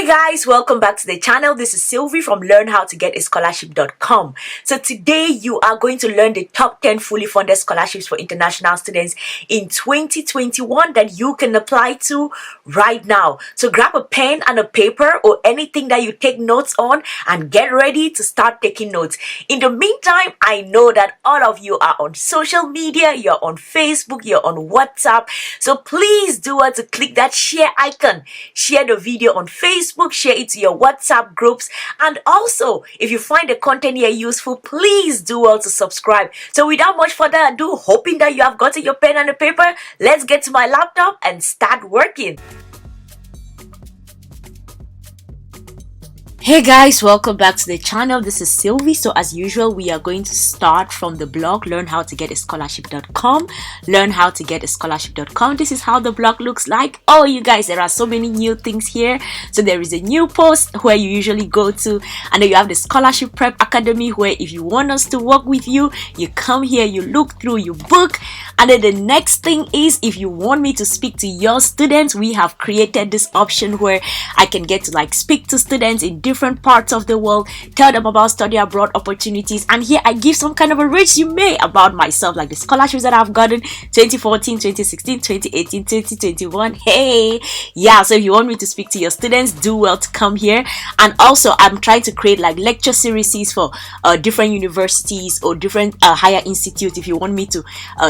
Guys, welcome back to the channel. This is Sylvie from learnhowtogetascholarship.com. So today you are going to learn the top 10 fully funded scholarships for international students in 2021 that you can apply to right now. So grab a pen and a paper or anything that you take notes on and get ready to start taking notes. In the meantime, I know that all of you are on social media, you're on Facebook, you're on WhatsApp. So please do want to click that share icon, share the video on Facebook, share it to your WhatsApp groups, and also if you find the content here useful, please do also subscribe. So without much further ado, hoping that you have gotten your pen and a paper, let's get to my laptop and start working. Hey guys, welcome back to the channel. This is Sylvie. So as usual, we are going to start from the blog learnhowtogetascholarship.com. Learnhowtogetascholarship.com. This is how the blog looks like. Oh, you guys, there are so many new things here. So there is a new post where you usually go to, and then you have the Scholarship Prep Academy, where if you want us to work with you, you come here, you look through, you book. And then the next thing is, if you want me to speak to your students, we have created this option where I can get to speak to students in different parts of the world, tell them about study abroad opportunities, and here I give some kind of a resume about myself, like the scholarships that I've gotten 2014, 2016, 2018, 2021. Hey, yeah, so if you want me to speak to your students, do well to come here. And also I'm trying to create lecture series for different universities or different higher institutes. If you want me to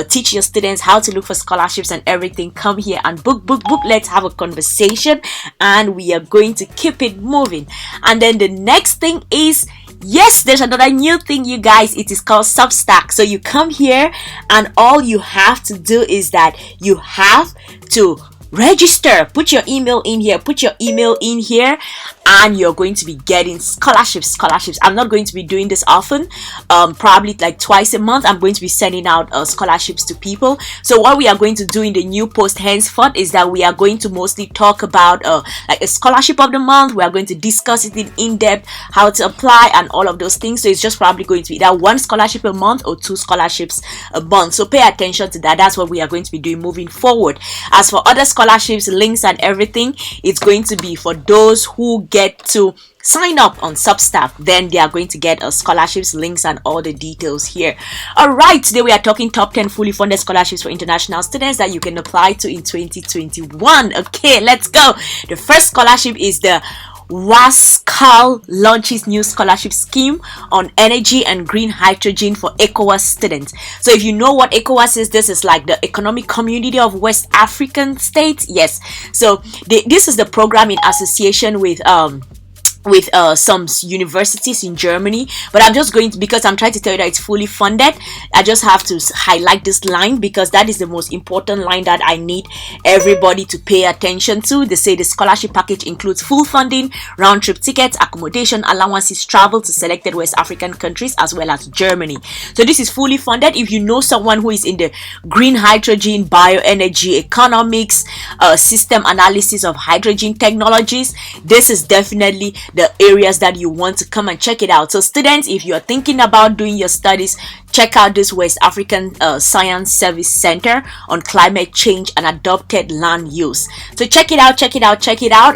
teach your students how to look for scholarships and everything, come here and book. Let's have a conversation, and we are going to keep it moving. And then the next thing is, yes, there's another new thing, you guys. It is called Substack. So you come here and all you have to do is that you have to register, put your email in here, and you're going to be getting scholarships. I'm not going to be doing this often, probably twice a month. I'm going to be sending out scholarships to people. So what we are going to do in the new post henceforth is that we are going to mostly talk about a scholarship of the month. We are going to discuss it in depth, how to apply and all of those things. So it's just probably going to be either one scholarship a month or two scholarships a month. So pay attention to that. That's what we are going to be doing moving forward. As for other scholarships, links and everything, it's going to be for those who get to sign up on Substack. Then they are going to get scholarships, links, and all the details here. All right, today we are talking top 10 fully funded scholarships for international students that you can apply to in 2021. Okay, let's go. The first scholarship is the WASCAL launches new scholarship scheme on energy and green hydrogen for ECOWAS students. So if you know what ECOWAS is, this is the Economic Community of West African States. Yes, so this is the program in association with some universities in Germany, but I'm just going to, because I'm trying to tell you that it's fully funded, I just have to highlight this line because that is the most important line that I need everybody to pay attention to. They say the scholarship package includes full funding, round-trip tickets, accommodation, allowances, travel to selected West African countries as well as Germany. So this is fully funded. If you know someone who is in the green hydrogen, bioenergy, economics, system analysis of hydrogen technologies, this is definitely the areas that you want to come and check it out. So students, if you're thinking about doing your studies, check out this West African Science Service Center on climate change and adopted land use. So check it out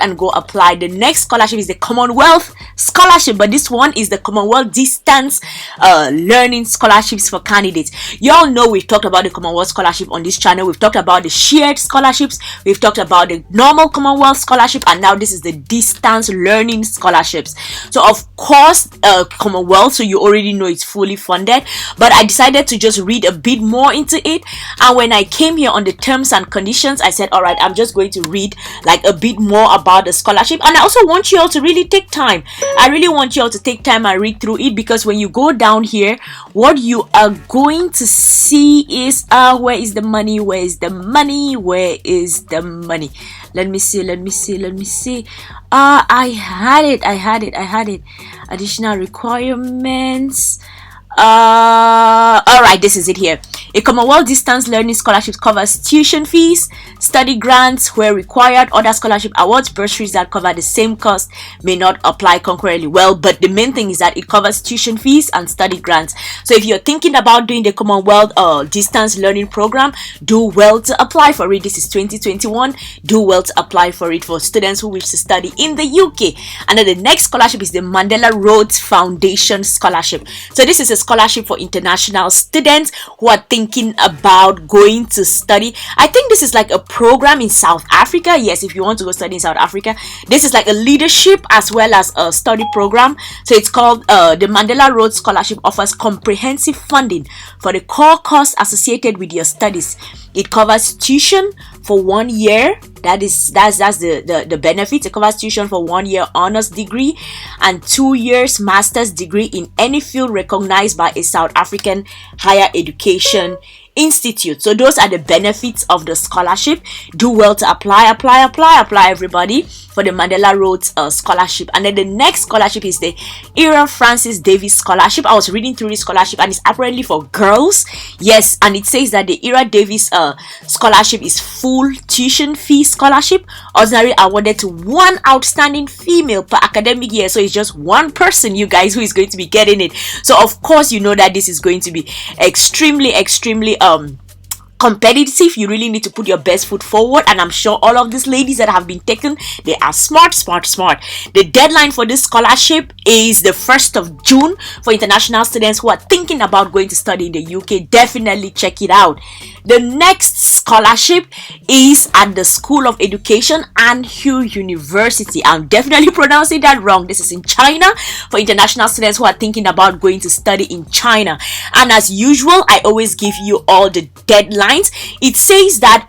and go apply. The next scholarship is the Commonwealth scholarship, but this one is the Commonwealth distance learning scholarships for candidates. You all know we've talked about the Commonwealth scholarship on this channel. We've talked about the shared scholarships, we've talked about the normal Commonwealth scholarship, and now this is the distance learning scholarships. So of course Commonwealth, so you already know it's fully funded, but I decided to just read a bit more into it. And when I came here on the terms and conditions, I said, all right, I'm just going to read a bit more about the scholarship. And I also want you all to really take time. I really want you all to take time and read through it, because when you go down here, what you are going to see is where is the money? Let me see. I had it. Additional requirements. All right, this is it here. A Commonwealth distance learning scholarship covers tuition fees, study grants where required. Other scholarship awards, bursaries that cover the same cost may not apply concurrently. Well, but the main thing is that it covers tuition fees and study grants. So if you're thinking about doing the Commonwealth distance learning program, do well to apply for it. This is 2021. Do well to apply for it for students who wish to study in the UK. And then the next scholarship is the Mandela Rhodes Foundation Scholarship. So this is a scholarship for international students who are thinking about going to study. I think this is like a program in South Africa. Yes, if you want to go study in South Africa, this is like a leadership as well as a study program. So it's called the Mandela Rhodes Scholarship. Offers comprehensive funding for the core costs associated with your studies. It covers tuition for 1 year. That's the benefit. It covers tuition for 1 year honors degree and 2 years master's degree in any field recognized by a South African higher education institute. So those are the benefits of the scholarship. Do well to apply everybody for the Mandela Rhodes scholarship. And then the next scholarship is the Era Francis Davis scholarship. I was reading through this scholarship and it's apparently for girls. Yes, and it says that the Era Davis scholarship is full tuition fee scholarship, ordinarily awarded to one outstanding female per academic year. So it's just one person, you guys, who is going to be getting it. So of course you know that this is going to be extremely competitive. You really need to put your best foot forward, and I'm sure all of these ladies that have been taken, they are smart. The deadline for this scholarship is the 1st of June for international students who are thinking about going to study in the UK. Definitely check it out. The next scholarship is at the School of Education Anhui University. I'm definitely pronouncing that wrong. This is in China for international students who are thinking about going to study in China. And as usual, I always give you all the deadlines. It says that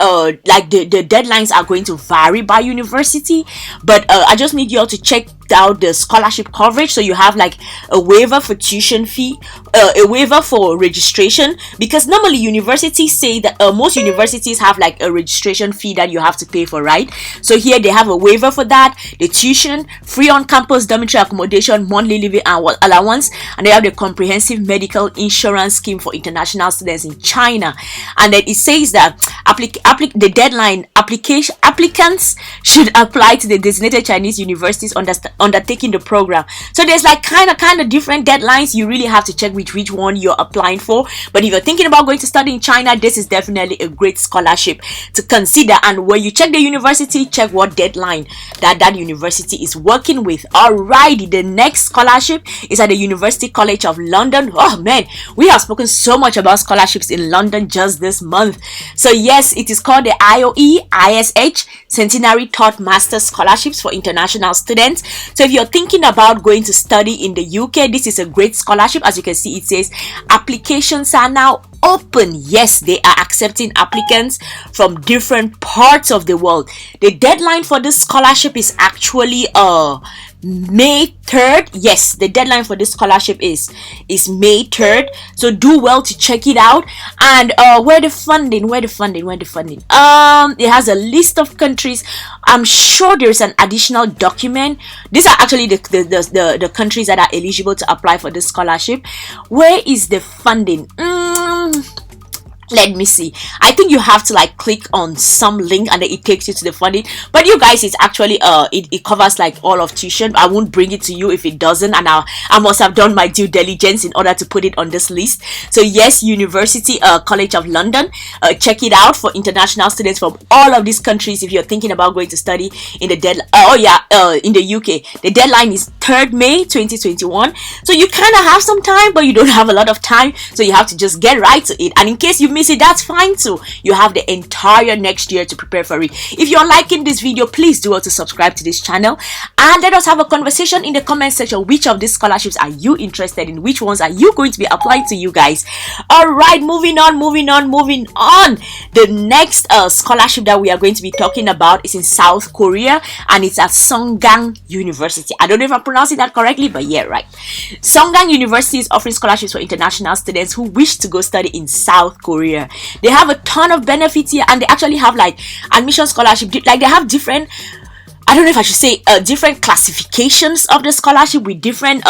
like the deadlines are going to vary by university, but I just need you all to check out the scholarship coverage. So you have like a waiver for tuition fee, a waiver for registration, because normally universities say that most universities have like a registration fee that you have to pay for, right? So here they have a waiver for that, the tuition, free on campus dormitory accommodation, monthly living allowance, and they have the comprehensive medical insurance scheme for international students in China. And then it says that the deadline applicants should apply to the designated Chinese universities undertaking the program. So there's like kind of different deadlines. You really have to check which one you're applying for. But if you're thinking about going to study in China, this is definitely a great scholarship to consider. And when you check the university, check what deadline that university is working with. Alrighty, the next scholarship is at the University College of London. Oh man, we have spoken so much about scholarships in London just this month. So yes, it is called the IOE ISH Centenary Thought Master Scholarships for international students. So if you're thinking about going to study in the UK, this is a great scholarship. As you can see, it says applications are now open. Yes, they are accepting applicants from different parts of the world. The deadline for this scholarship is actually May 3rd. Yes, the deadline for this scholarship is May 3rd. So do well to check it out. And where the funding? It has a list of countries. I'm sure there's an additional document. These are actually the countries that are eligible to apply for this scholarship. Where is the funding? Let me see. I think you have to like click on some link and then it takes you to the funding. But you guys, it's actually it covers like all of tuition. I won't bring it to you if it doesn't, and I must have done my due diligence in order to put it on this list. So yes, University College of London, check it out for international students from all of these countries if you're thinking about going to study in the in the UK. The deadline is 3rd May 2021. So you kind of have some time, but you don't have a lot of time, so you have to just get right to it. And in case you miss it, that's fine too. You have the entire next year to prepare for it. If you're liking this video, please do also subscribe to this channel and let us have a conversation in the comment section. Which of these scholarships are you interested in? Which ones are you going to be applying to, you guys? All right, moving on. The next scholarship that we are going to be talking about is in South Korea, and it's at Songgang University. I don't know if I'm pronouncing that correctly, but yeah, right. Songgang University is offering scholarships for international students who wish to go study in South Korea. They have a ton of benefits here, and they actually have like admission scholarship. Like they have different, I don't know if I should say different classifications of the scholarship with different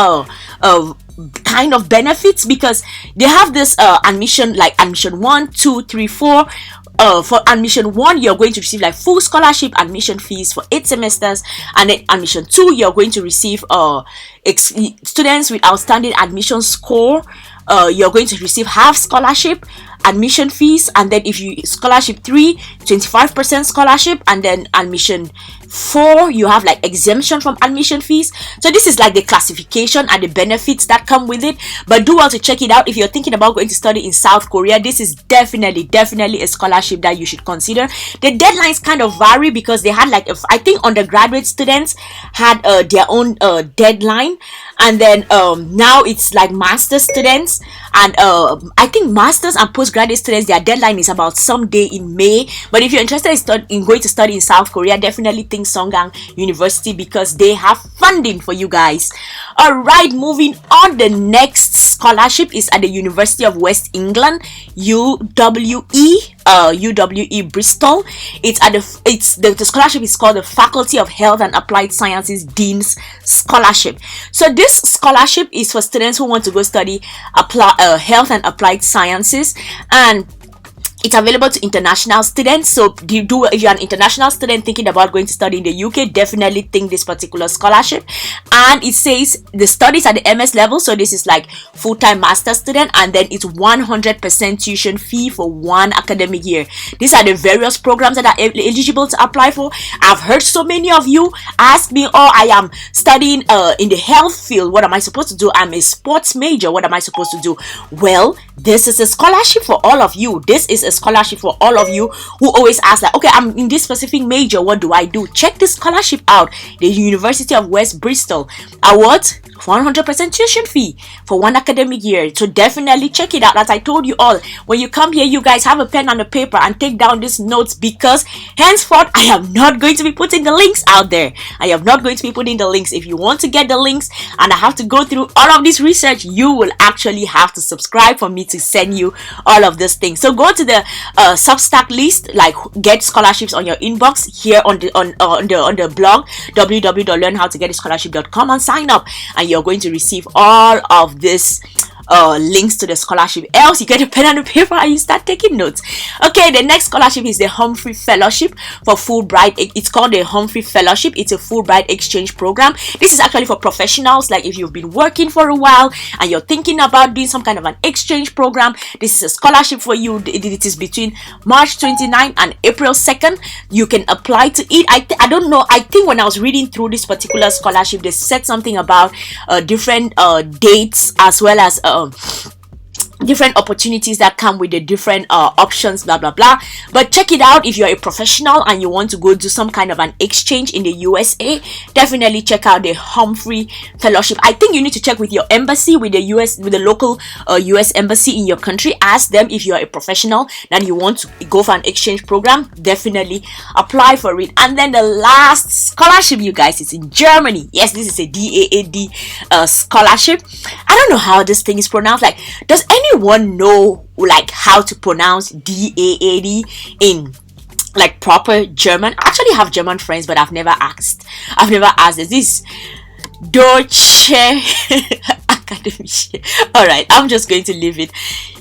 kind of benefits, because they have this admission, like admission 1, 2, 3, 4. For admission 1, you're going to receive like full scholarship admission fees for 8 semesters, and then admission 2, you're going to receive students with outstanding admission score. You're going to receive half scholarship admission fees, and then if you scholarship 3, 25% scholarship, and then admission 4, you have like exemption from admission fees. So this is like the classification and the benefits that come with it. But do well to check it out. If you're thinking about going to study in South Korea, this is definitely a scholarship that you should consider. The deadlines kind of vary, because they had like I think undergraduate students had their own deadline, and then now it's like master students, and I think masters and postgraduate students, their deadline is about someday in May. But if you're interested in going to study in South Korea, definitely think Songgang University, because they have funding for you guys. All right, moving on. The next scholarship is at the University of West England, UWE Bristol. The scholarship is called the Faculty of Health and Applied Sciences Dean's Scholarship. So this scholarship is for students who want to go study health and applied sciences, and it's available to international students. So if you're an international student thinking about going to study in the UK, definitely think this particular scholarship. And it says the studies at the MS level, so this is like full-time master student, and then it's 100% tuition fee for 1 academic year. These are the various programs that are eligible to apply for. I've heard so many of you ask me, oh, I am studying in the health field, what am I supposed to do? I'm a sports major, what am I supposed to do? Well, this is a scholarship for all of you. This is a scholarship for all of you who always ask like, okay, I'm in this specific major, what do I do? Check this scholarship out. The University of West Bristol awards 100% tuition fee for 1 academic year. So definitely check it out. As I told you all, when you come here, you guys have a pen and a paper and take down these notes, because henceforth I am not going to be putting the links out there. I am not going to be putting the links. If you want to get the links and I have to go through all of this research, you will actually have to subscribe for me to send you all of these things. So go to the Substack list, like get scholarships on your inbox here on the blog www.learnhowtogetascholarship.com, and sign up, and you're going to receive all of this links to the scholarship. Else you get a pen and a paper and you start taking notes. Okay, the next scholarship is the Humphrey Fellowship for Fulbright. It's called the Humphrey Fellowship. It's a Fulbright exchange program. This is actually for professionals, like if you've been working for a while and you're thinking about doing some kind of an exchange program, this is a scholarship for you. It is between March 29th and April 2nd. You can apply to it. I don't know, I think when I was reading through this particular scholarship, they said something about different dates, as well as different opportunities that come with the different options, blah blah blah. But check it out. If you're a professional and you want to go do some kind of an exchange in the USA, definitely check out the Humphrey Fellowship. I think you need to check with your embassy, with the local US embassy in your country. Ask them if you are a professional and you want to go for an exchange program. Definitely apply for it. And then the last scholarship, you guys, is in Germany. Yes, this is a DAAD scholarship. I don't know how this thing is pronounced. Like, does anyone know like how to pronounce DAAD in like proper German? I actually have German friends, but I've never asked this. Deutsche Academy. Alright, I'm just going to leave it.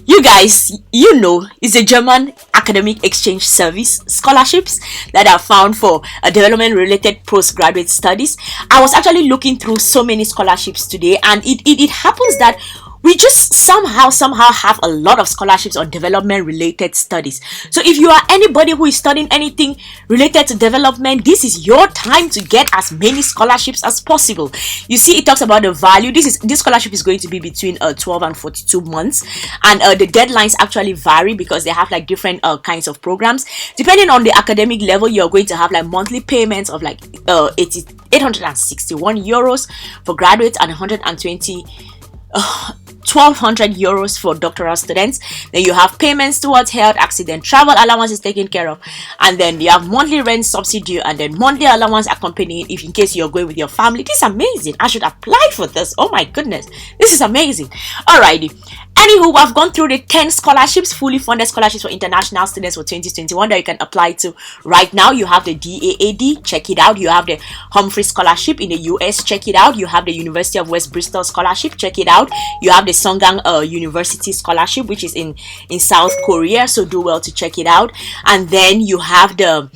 You guys, you know, it's a German academic exchange service scholarships that are found for development related postgraduate studies. I was actually looking through so many scholarships today, and it happens that we just somehow have a lot of scholarships on development related studies. So if you are anybody who is studying anything related to development, this is your time to get as many scholarships as possible. You see, it talks about the value. This scholarship is going to be between 12 and 42 months, and the deadlines actually vary because they have like different kinds of programs. Depending on the academic level, you're going to have like monthly payments of like 861 euros for graduates and 1,200 euros for doctoral students. Then you have payments towards health, accident, travel allowance is taken care of, and then you have monthly rent subsidy, and then monthly allowance accompanying if in case you're going with your family. This is amazing. I should apply for this. Oh my goodness, this is amazing. Alrighty, Anywho, I've gone through the 10 scholarships, fully funded scholarships for international students for 2021 that you can apply to right now. You have the DAAD, check it out. You have the Humphrey Scholarship in the US, check it out. You have the University of West Bristol Scholarship, check it out. You have the Songang University Scholarship, which is in South Korea, so do well to check it out. And then you have the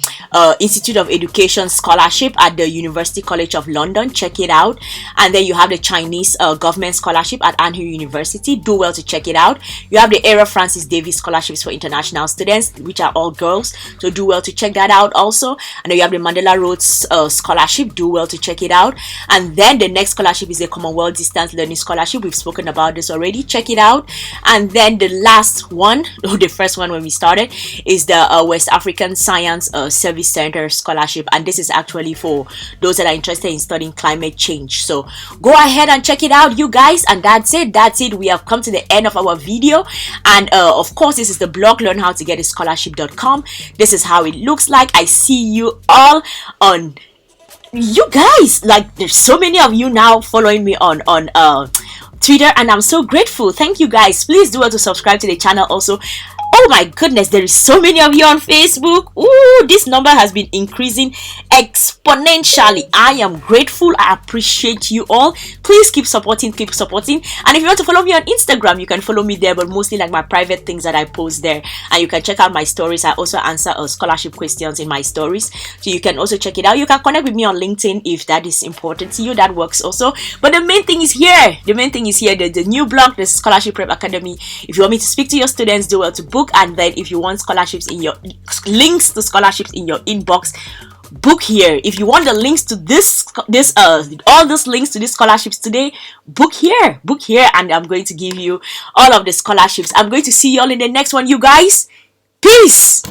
Institute of Education Scholarship at the University College of London, check it out. And then you have the Chinese Government Scholarship at Anhui University, do well to check it out. You have the Era Francis Davis Scholarships for international students, which are all girls, so do well to check that out also. And then you have the Mandela Rhodes Scholarship, do well to check it out. And then the next scholarship is the Commonwealth Distance Learning Scholarship. We've spoken about this already, check it out. And then the last one, or the first one when we started, is the West African Science Service Center Scholarship, and this is actually for those that are interested in studying climate change. So go ahead and check it out, you guys. And that's it. We have come to the end of our video. And of course, this is the blog, learnhowtogetascholarship.com. This is how it looks like. I see you all on, you guys, like there's so many of you now following me on Twitter, and I'm so grateful. Thank you guys. Please do well to subscribe to the channel also. Oh my goodness, there is so many of you on Facebook. Ooh, this number has been increasing exponentially. I am grateful. I appreciate you all. Please keep supporting. And if you want to follow me on Instagram, you can follow me there, but mostly like my private things that I post there. And you can check out my stories. I also answer scholarship questions in my stories, so you can also check it out. You can connect with me on LinkedIn if that is important to you. That works also. But the main thing is here. The new blog, the Scholarship Prep Academy. If you want me to speak to your students, do well to book. And then if you want scholarships in your links to scholarships in your inbox, book here. If you want the links to all those links to these scholarships today, book here, and I'm going to give you all of the scholarships. I'm going to see you all in the next one, you guys. Peace.